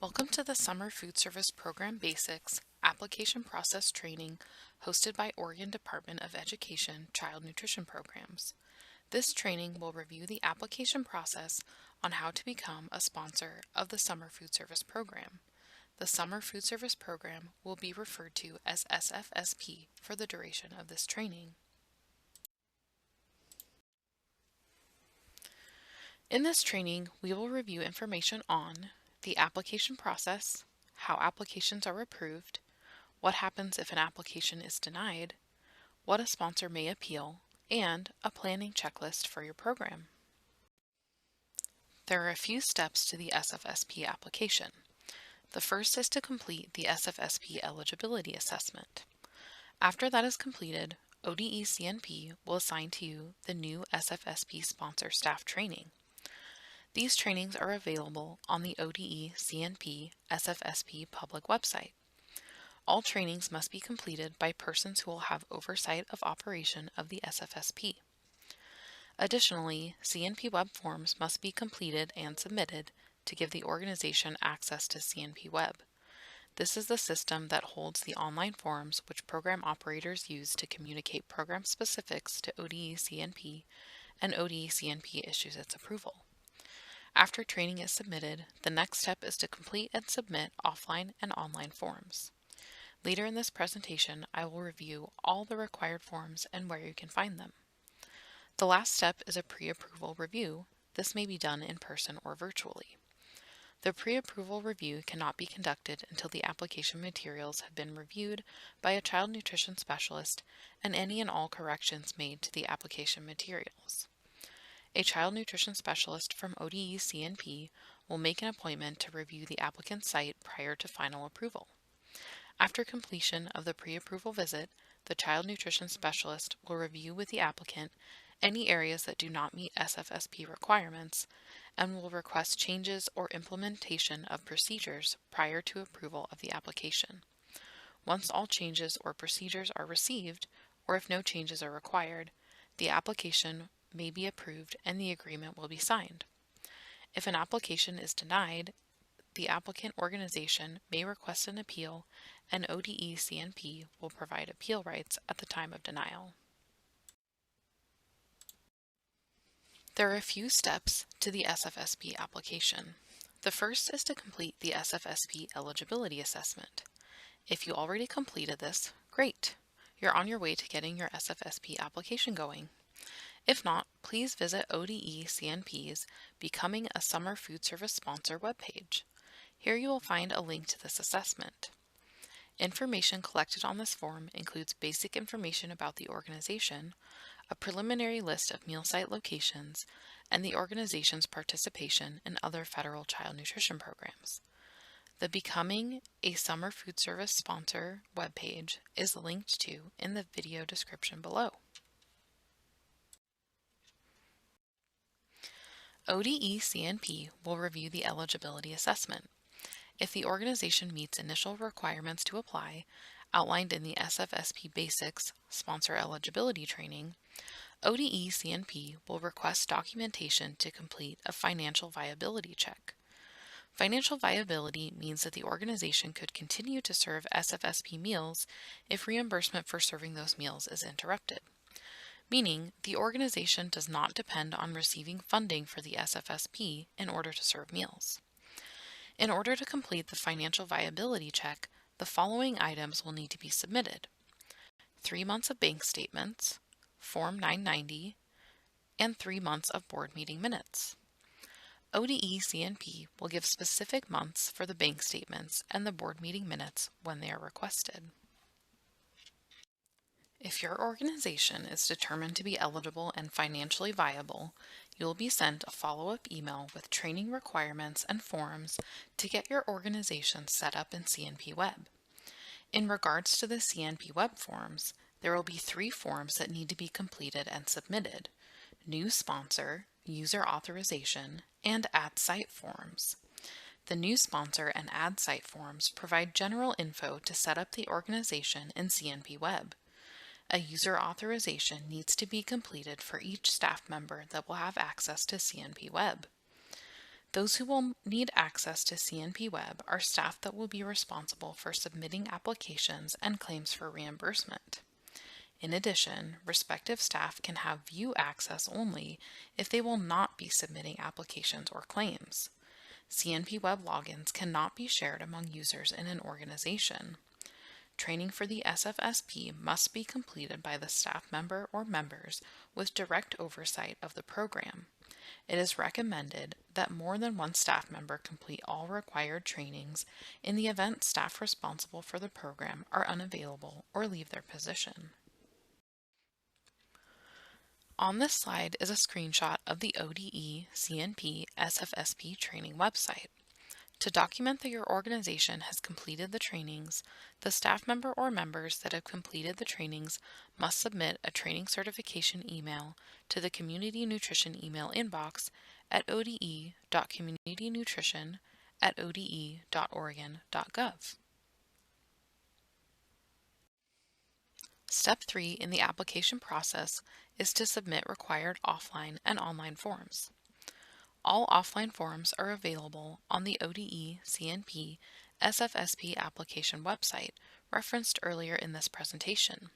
Welcome to the Summer Food Service Program Basics Application Process Training hosted by Oregon Department of Education Child Nutrition Programs. This training will review the application process on how to become a sponsor of the Summer Food Service Program. The Summer Food Service Program will be referred to as SFSP for the duration of this training. In this training, we will review information on the application process, how applications are approved, what happens if an application is denied, what a sponsor may appeal, and a planning checklist for your program. There are a few steps to the SFSP application. The first is to complete the SFSP eligibility assessment. After that is completed, ODE CNP will assign to you the new SFSP sponsor staff training. These trainings are available on the ODE CNP SFSP public website. All trainings must be completed by persons who will have oversight of operation of the SFSP. Additionally, CNPweb forms must be completed and submitted to give the organization access to CNPweb. This is the system that holds the online forms which program operators use to communicate program specifics to ODE CNP, and ODE CNP issues its approval. After training is submitted, the next step is to complete and submit offline and online forms. Later in this presentation, I will review all the required forms and where you can find them. The last step is a pre-approval review. This may be done in person or virtually. The pre-approval review cannot be conducted until the application materials have been reviewed by a child nutrition specialist and any and all corrections made to the application materials. A child nutrition specialist from ODE CNP will make an appointment to review the applicant's site prior to final approval. After completion of the pre-approval visit, the child nutrition specialist will review with the applicant any areas that do not meet SFSP requirements and will request changes or implementation of procedures prior to approval of the application. Once all changes or procedures are received, or if no changes are required, the application may be approved and the agreement will be signed. If an application is denied, the applicant organization may request an appeal and ODE CNP will provide appeal rights at the time of denial. There are a few steps to the SFSP application. The first is to complete the SFSP eligibility assessment. If you already completed this, great! You're on your way to getting your SFSP application going. If not, please visit ODE CNP's Becoming a Summer Food Service Sponsor webpage. Here you will find a link to this assessment. Information collected on this form includes basic information about the organization, a preliminary list of meal site locations, and the organization's participation in other federal child nutrition programs. The Becoming a Summer Food Service Sponsor webpage is linked to in the video description below. ODE CNP will review the eligibility assessment. If the organization meets initial requirements to apply, outlined in the SFSP Basics Sponsor Eligibility Training, ODE CNP will request documentation to complete a financial viability check. Financial viability means that the organization could continue to serve SFSP meals if reimbursement for serving those meals is interrupted, meaning the organization does not depend on receiving funding for the SFSP in order to serve meals. In order to complete the financial viability check, the following items will need to be submitted: 3 months of bank statements, Form 990, and 3 months of board meeting minutes. ODE CNP will give specific months for the bank statements and the board meeting minutes when they are requested. If your organization is determined to be eligible and financially viable, you will be sent a follow-up email with training requirements and forms to get your organization set up in CNPweb. In regards to the CNPweb forms, there will be 3 forms that need to be completed and submitted: New Sponsor, User Authorization, and Add Site forms. The New Sponsor and Add Site forms provide general info to set up the organization in CNPweb. A user authorization needs to be completed for each staff member that will have access to CNPweb. Those who will need access to CNPweb are staff that will be responsible for submitting applications and claims for reimbursement. In addition, respective staff can have view access only if they will not be submitting applications or claims. CNPweb logins cannot be shared among users in an organization. Training for the SFSP must be completed by the staff member or members with direct oversight of the program. It is recommended that more than one staff member complete all required trainings in the event staff responsible for the program are unavailable or leave their position. On this slide is a screenshot of the ODE CNP SFSP training website. To document that your organization has completed the trainings, the staff member or members that have completed the trainings must submit a training certification email to the Community Nutrition email inbox at ode.communitynutrition@ode.oregon.gov. Step 3 in the application process is to submit required offline and online forms. All offline forms are available on the ODE CNP SFSP application website referenced earlier in this presentation.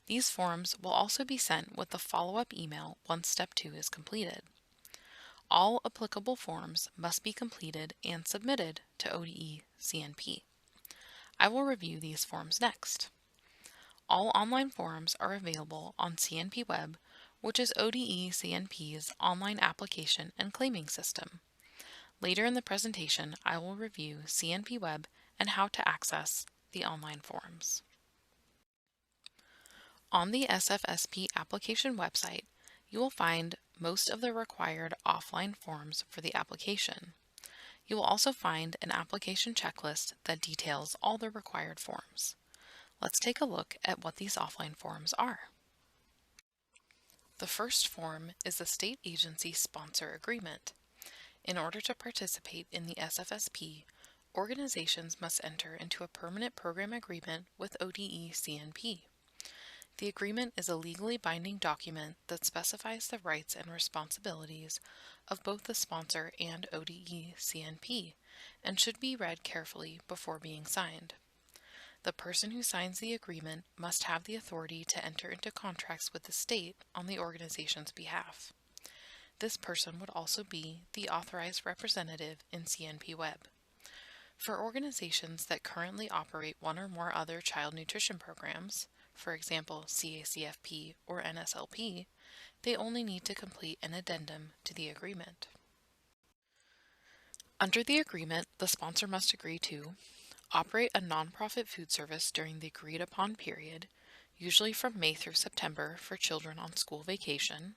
These forms will also be sent with the follow-up email once Step 2 is completed. All applicable forms must be completed and submitted to ODE CNP. I will review these forms next. All online forms are available on CNPweb, which is ODE CNP's online application and claiming system. Later in the presentation, I will review CNPweb and how to access the online forms. On the SFSP application website, you will find most of the required offline forms for the application. You will also find an application checklist that details all the required forms. Let's take a look at what these offline forms are. The first form is the State Agency Sponsor Agreement. In order to participate in the SFSP, organizations must enter into a permanent program agreement with ODE CNP. The agreement is a legally binding document that specifies the rights and responsibilities of both the sponsor and ODE CNP and should be read carefully before being signed. The person who signs the agreement must have the authority to enter into contracts with the state on the organization's behalf. This person would also be the authorized representative in CNPweb. For organizations that currently operate one or more other child nutrition programs, for example CACFP or NSLP, they only need to complete an addendum to the agreement. Under the agreement, the sponsor must agree to operate a nonprofit food service during the agreed-upon period, usually from May through September for children on school vacation,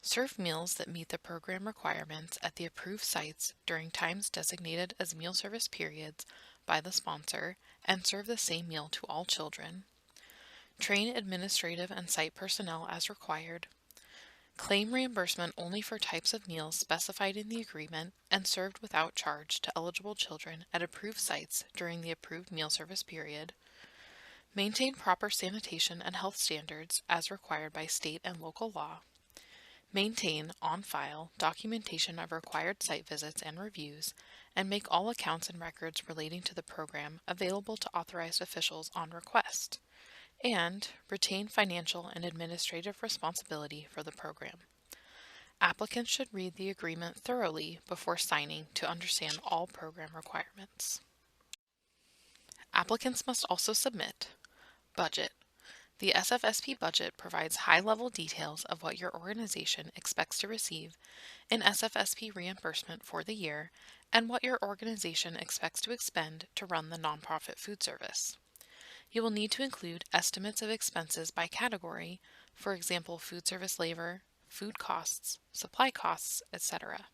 serve meals that meet the program requirements at the approved sites during times designated as meal service periods by the sponsor, and serve the same meal to all children, train administrative and site personnel as required, claim reimbursement only for types of meals specified in the agreement and served without charge to eligible children at approved sites during the approved meal service period, maintain proper sanitation and health standards as required by state and local law, maintain on file documentation of required site visits and reviews, and make all accounts and records relating to the program available to authorized officials on request, and retain financial and administrative responsibility for the program. Applicants should read the agreement thoroughly before signing to understand all program requirements. Applicants must also submit budget. The SFSP budget provides high-level details of what your organization expects to receive in SFSP reimbursement for the year and what your organization expects to expend to run the nonprofit food service. You will need to include estimates of expenses by category, for example, food service labor, food costs, supply costs, etc.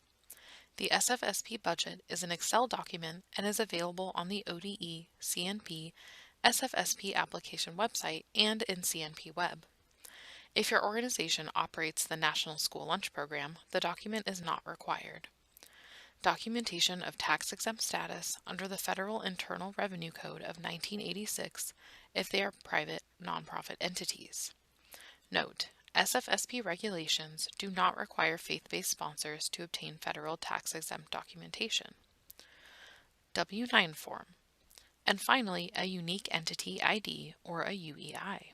The SFSP budget is an Excel document and is available on the ODE CNP SFSP application website and in CNPweb. If your organization operates the National School Lunch Program, the document is not required. Documentation of tax-exempt status under the Federal Internal Revenue Code of 1986 if they are private nonprofit entities. Note, SFSP regulations do not require faith-based sponsors to obtain federal tax-exempt documentation. W-9 form. And finally, a Unique Entity ID, or a UEI.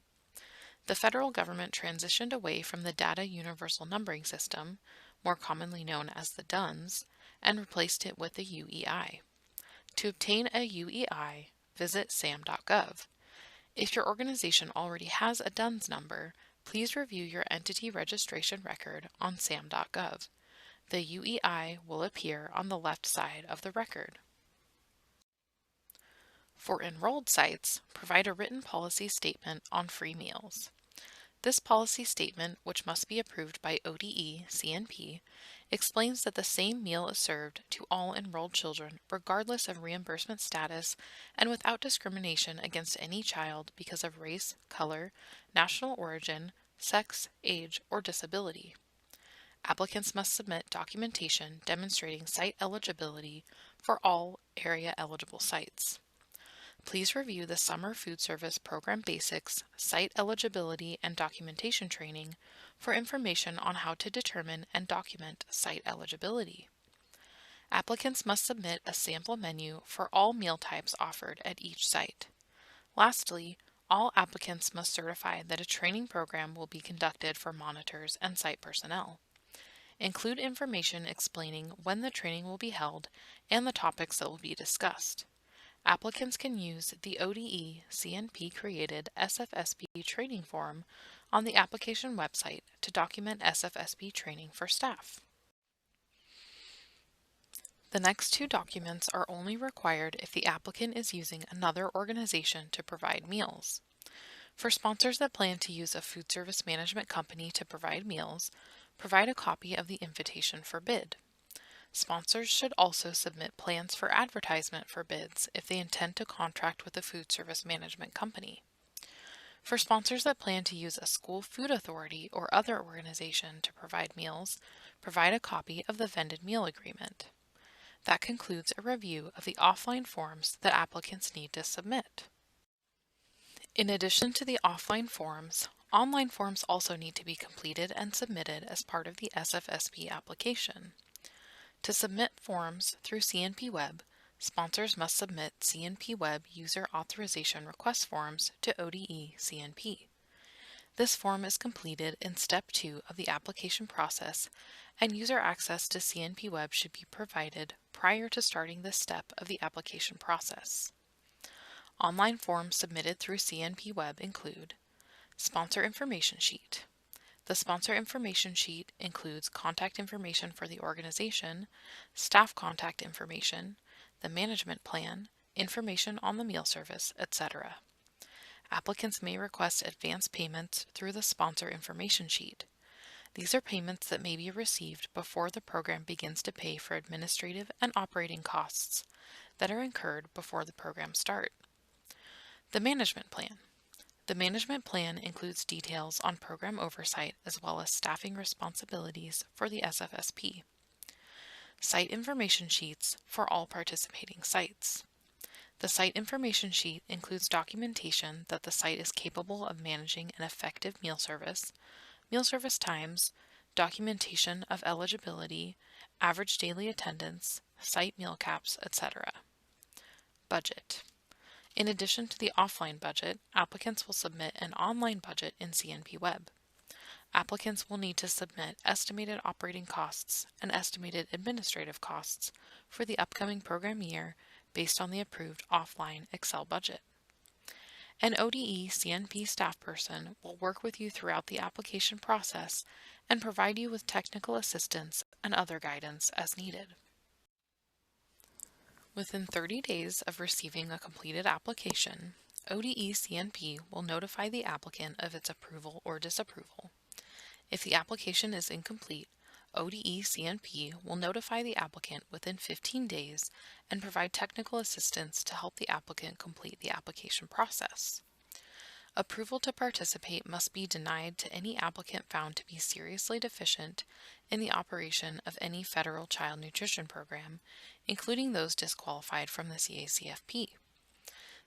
The federal government transitioned away from the Data Universal Numbering System, more commonly known as the DUNS, and replaced it with the UEI. To obtain a UEI, visit sam.gov. If your organization already has a DUNS number, please review your entity registration record on sam.gov. The UEI will appear on the left side of the record. For enrolled sites, provide a written policy statement on free meals. This policy statement, which must be approved by ODE CNP, explains that the same meal is served to all enrolled children regardless of reimbursement status and without discrimination against any child because of race, color, national origin, sex, age, or disability. Applicants must submit documentation demonstrating site eligibility for all area-eligible sites. Please review the Summer Food Service Program Basics, Site Eligibility and Documentation Training for information on how to determine and document site eligibility. Applicants must submit a sample menu for all meal types offered at each site. Lastly, all applicants must certify that a training program will be conducted for monitors and site personnel. Include information explaining when the training will be held and the topics that will be discussed. Applicants can use the ODE CNP created SFSP training form on the application website to document SFSP training for staff. The next two documents are only required if the applicant is using another organization to provide meals. For sponsors that plan to use a food service management company to provide meals, provide a copy of the invitation for bid. Sponsors should also submit plans for advertisement for bids if they intend to contract with a food service management company. For sponsors that plan to use a school food authority or other organization to provide meals, provide a copy of the vended meal agreement. That concludes a review of the offline forms that applicants need to submit. In addition to the offline forms, online forms also need to be completed and submitted as part of the SFSP application. To submit forms through CNPweb, sponsors must submit CNPweb User Authorization Request forms to ODE CNP. This form is completed in Step 2 of the application process, and user access to CNPweb should be provided prior to starting this step of the application process. Online forms submitted through CNPweb include Sponsor Information Sheet. The sponsor information sheet includes contact information for the organization, staff contact information, the management plan, information on the meal service, etc. Applicants may request advance payments through the sponsor information sheet. These are payments that may be received before the program begins to pay for administrative and operating costs that are incurred before the program start. The management plan. The management plan includes details on program oversight as well as staffing responsibilities for the SFSP. Site information sheets for all participating sites. The site information sheet includes documentation that the site is capable of managing an effective meal service times, documentation of eligibility, average daily attendance, site meal caps, etc. Budget. In addition to the offline budget, applicants will submit an online budget in CNPweb. Applicants will need to submit estimated operating costs and estimated administrative costs for the upcoming program year based on the approved offline Excel budget. An ODE CNP staff person will work with you throughout the application process and provide you with technical assistance and other guidance as needed. Within 30 days of receiving a completed application, ODE CNP will notify the applicant of its approval or disapproval. If the application is incomplete, ODE CNP will notify the applicant within 15 days and provide technical assistance to help the applicant complete the application process. Approval to participate must be denied to any applicant found to be seriously deficient in the operation of any federal child nutrition program, including those disqualified from the CACFP.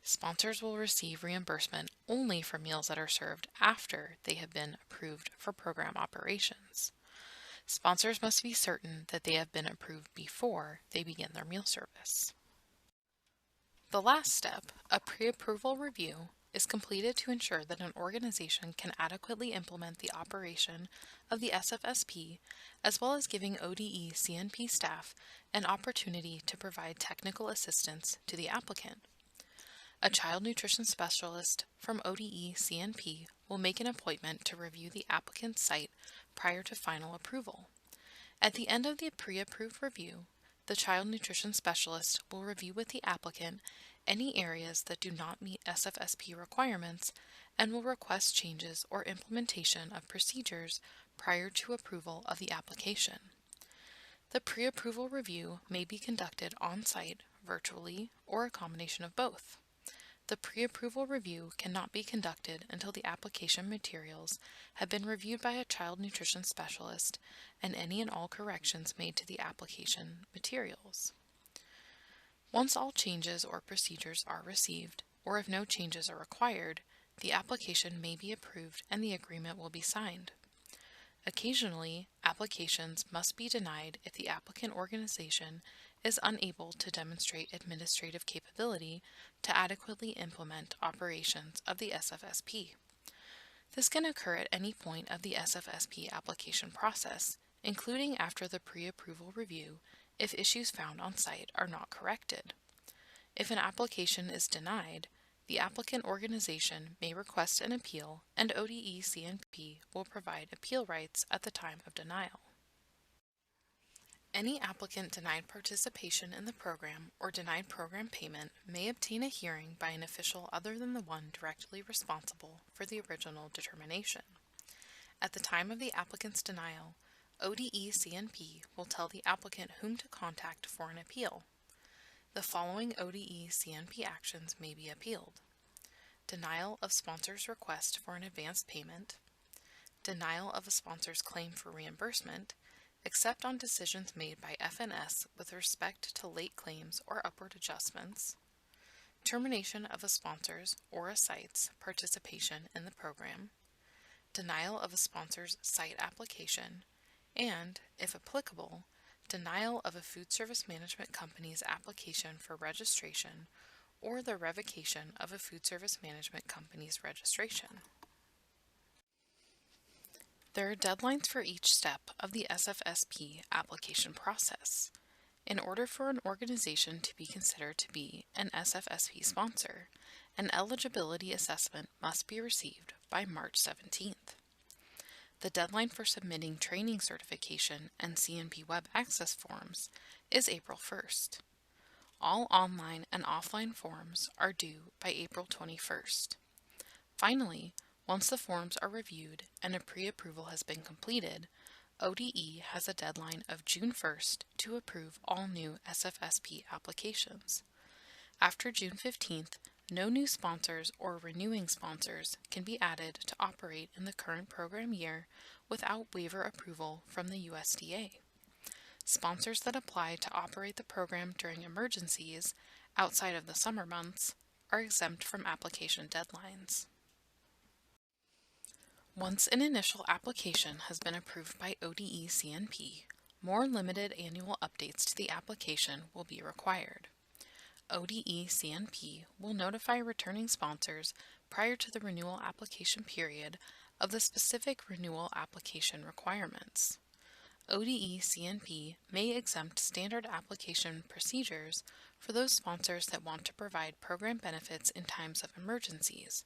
Sponsors will receive reimbursement only for meals that are served after they have been approved for program operations. Sponsors must be certain that they have been approved before they begin their meal service. The last step, a pre-approval review, is completed to ensure that an organization can adequately implement the operation of the SFSP, as well as giving ODE CNP staff an opportunity to provide technical assistance to the applicant. A child nutrition specialist from ODE CNP will make an appointment to review the applicant's site prior to final approval. At the end of the pre-approved review, the child nutrition specialist will review with the applicant any areas that do not meet SFSP requirements and will request changes or implementation of procedures prior to approval of the application. The pre-approval review may be conducted on-site, virtually, or a combination of both. The pre-approval review cannot be conducted until the application materials have been reviewed by a child nutrition specialist and any and all corrections made to the application materials. Once all changes or procedures are received, or if no changes are required, the application may be approved and the agreement will be signed. Occasionally, applications must be denied if the applicant organization is unable to demonstrate administrative capability to adequately implement operations of the SFSP. This can occur at any point of the SFSP application process, including after the pre-approval review, if issues found on site are not corrected. If an application is denied, the applicant organization may request an appeal, and ODE CNP will provide appeal rights at the time of denial. Any applicant denied participation in the program or denied program payment may obtain a hearing by an official other than the one directly responsible for the original determination. At the time of the applicant's denial, ODE CNP will tell the applicant whom to contact for an appeal. The following ODE CNP actions may be appealed: denial of sponsor's request for an advance payment, denial of a sponsor's claim for reimbursement, except on decisions made by FNS with respect to late claims or upward adjustments, termination of a sponsor's or a site's participation in the program, denial of a sponsor's site application, and, if applicable, denial of a food service management company's application for registration or the revocation of a food service management company's registration. There are deadlines for each step of the SFSP application process. In order for an organization to be considered to be an SFSP sponsor, an eligibility assessment must be received by March 17th. The deadline for submitting training certification and CNPweb access forms is April 1st. All online and offline forms are due by April 21st. Finally, once the forms are reviewed and a pre-approval has been completed, ODE has a deadline of June 1st to approve all new SFSP applications. After June 15th, no new sponsors or renewing sponsors can be added to operate in the current program year without waiver approval from the USDA. Sponsors that apply to operate the program during emergencies outside of the summer months are exempt from application deadlines. Once an initial application has been approved by ODE CNP, more limited annual updates to the application will be required. ODE CNP will notify returning sponsors prior to the renewal application period of the specific renewal application requirements. ODE CNP may exempt standard application procedures for those sponsors that want to provide program benefits in times of emergencies,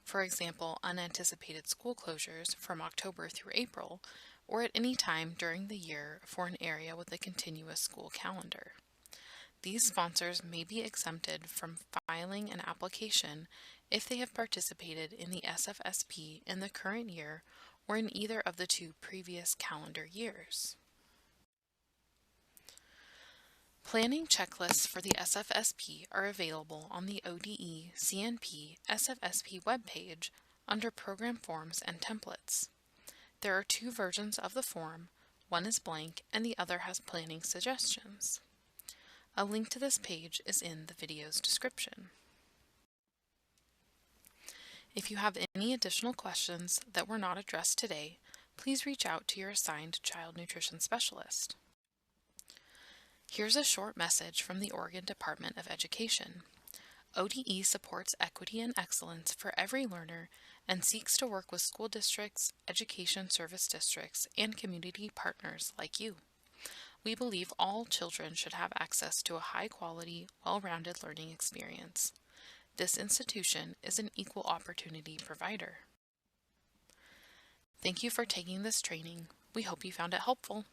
for example, unanticipated school closures from October through April, or at any time during the year for an area with a continuous school calendar. These sponsors may be exempted from filing an application if they have participated in the SFSP in the current year or in either of the 2 previous calendar years. Planning checklists for the SFSP are available on the ODE CNP SFSP webpage under Program Forms and Templates. There are 2 versions of the form, one is blank and the other has planning suggestions. A link to this page is in the video's description. If you have any additional questions that were not addressed today, please reach out to your assigned child nutrition specialist. Here's a short message from the Oregon Department of Education. ODE supports equity and excellence for every learner and seeks to work with school districts, education service districts, and community partners like you. We believe all children should have access to a high-quality, well-rounded learning experience. This institution is an equal opportunity provider. Thank you for taking this training. We hope you found it helpful.